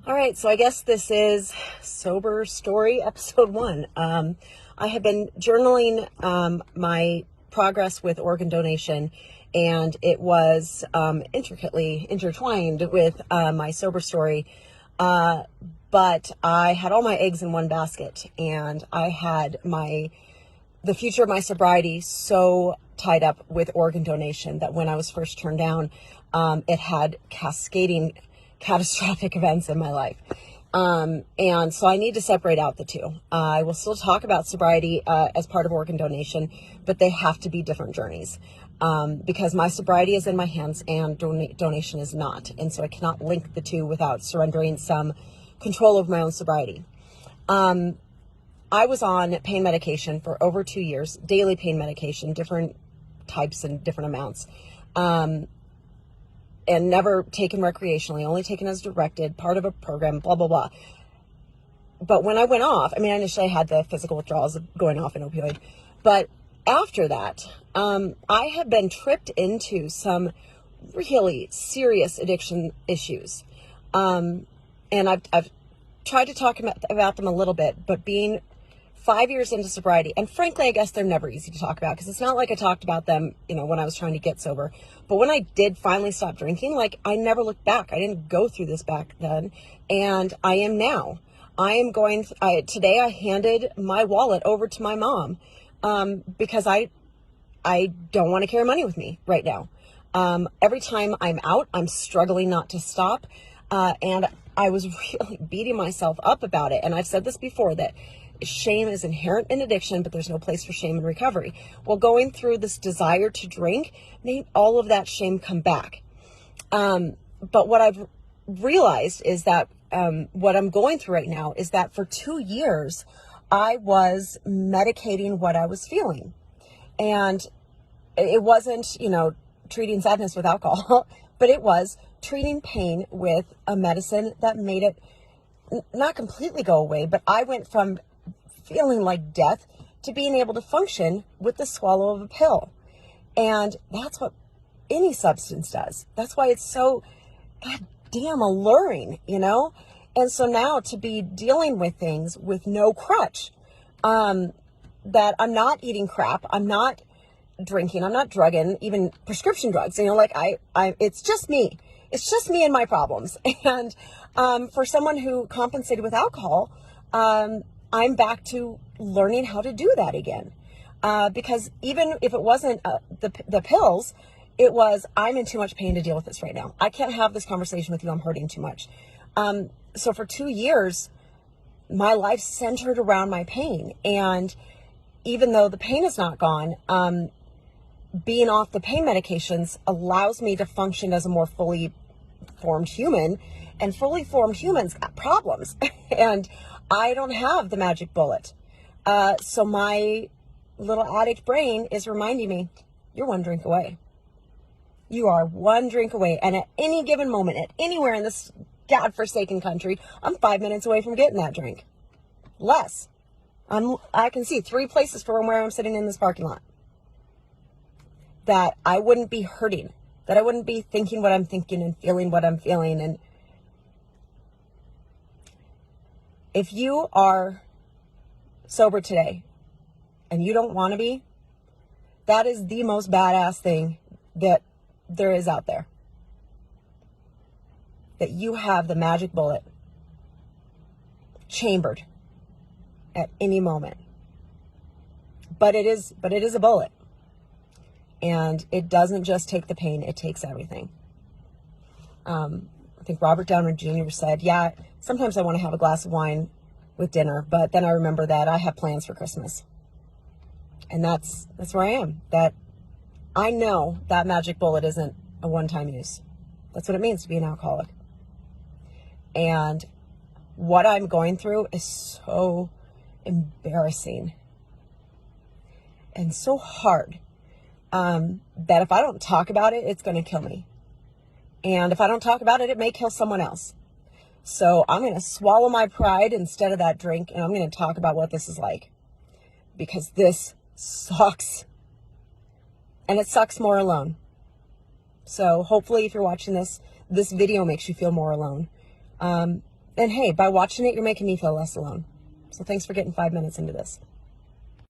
All right, so I guess this is Sober Story episode 1. I have been journaling my progress with organ donation, and it was intricately intertwined with my sober story. But I had all my eggs in one basket, and I had the future of my sobriety so tied up with organ donation that when I was first turned down, it had cascading catastrophic events in my life. And so I need to separate out the two. I will still talk about sobriety as part of organ donation, but they have to be different journeys, because my sobriety is in my hands and donation is not. And so I cannot link the two without surrendering some control of my own sobriety. I was on pain medication for over 2 years, daily pain medication, different types and different amounts. And never taken recreationally, only taken as directed, part of a program, blah, blah, blah. But when I went off, initially I had the physical withdrawals of going off an opioid. But after that, I had been tripped into some really serious addiction issues. And I've tried to talk about them a little bit, but being 5 years into sobriety, and frankly, I guess they're never easy to talk about because it's not like I talked about them, when I was trying to get sober. But when I did finally stop drinking, I never looked back. I didn't go through this back then, and I am now. Today I handed my wallet over to my mom, because I don't want to carry money with me right now. Every time I'm out, I'm struggling not to stop, and I was really beating myself up about it. And I've said this before, that shame is inherent in addiction, but there's no place for shame in recovery. Well, going through this desire to drink made all of that shame come back. But what I've realized is that what I'm going through right now is that for 2 years, I was medicating what I was feeling. And it wasn't, treating sadness with alcohol, but it was treating pain with a medicine that made it not completely go away, but I went from feeling like death to being able to function with the swallow of a pill. And that's what any substance does. That's why it's so goddamn alluring, And so now to be dealing with things with no crutch, that I'm not eating crap, I'm not drinking, I'm not drugging, even prescription drugs, it's just me. It's just me and my problems. And for someone who compensated with alcohol, I'm back to learning how to do that again. Because even if it wasn't the pills, it was, I'm in too much pain to deal with this right now. I can't have this conversation with you. I'm hurting too much. So for 2 years, my life centered around my pain. And even though the pain is not gone, being off the pain medications allows me to function as a more fully formed human, and fully formed humans got problems. And I don't have the magic bullet. So my little addict brain is reminding me, you're one drink away. You are one drink away. And at any given moment, at anywhere in this godforsaken country, I'm 5 minutes away from getting that drink. Less. I can see 3 places from where I'm sitting in this parking lot. That I wouldn't be hurting. That I wouldn't be thinking what I'm thinking and feeling what I'm feeling. And if you are sober today and you don't want to be, that is the most badass thing that there is out there. That you have the magic bullet chambered at any moment. But it is a bullet. And it doesn't just take the pain, it takes everything. I think Robert Downey Jr. said, yeah, sometimes I want to have a glass of wine with dinner, but then I remember that I have plans for Christmas. And that's where I am. That I know that magic bullet isn't a one-time use. That's what it means to be an alcoholic. And what I'm going through is so embarrassing and so hard, that if I don't talk about it, it's going to kill me. And if I don't talk about it, it may kill someone else. So I'm going to swallow my pride instead of that drink, and I'm going to talk about what this is like. Because this sucks. And it sucks more alone. So hopefully if you're watching this video makes you feel more alone. And hey, by watching it, you're making me feel less alone. So thanks for getting 5 minutes into this.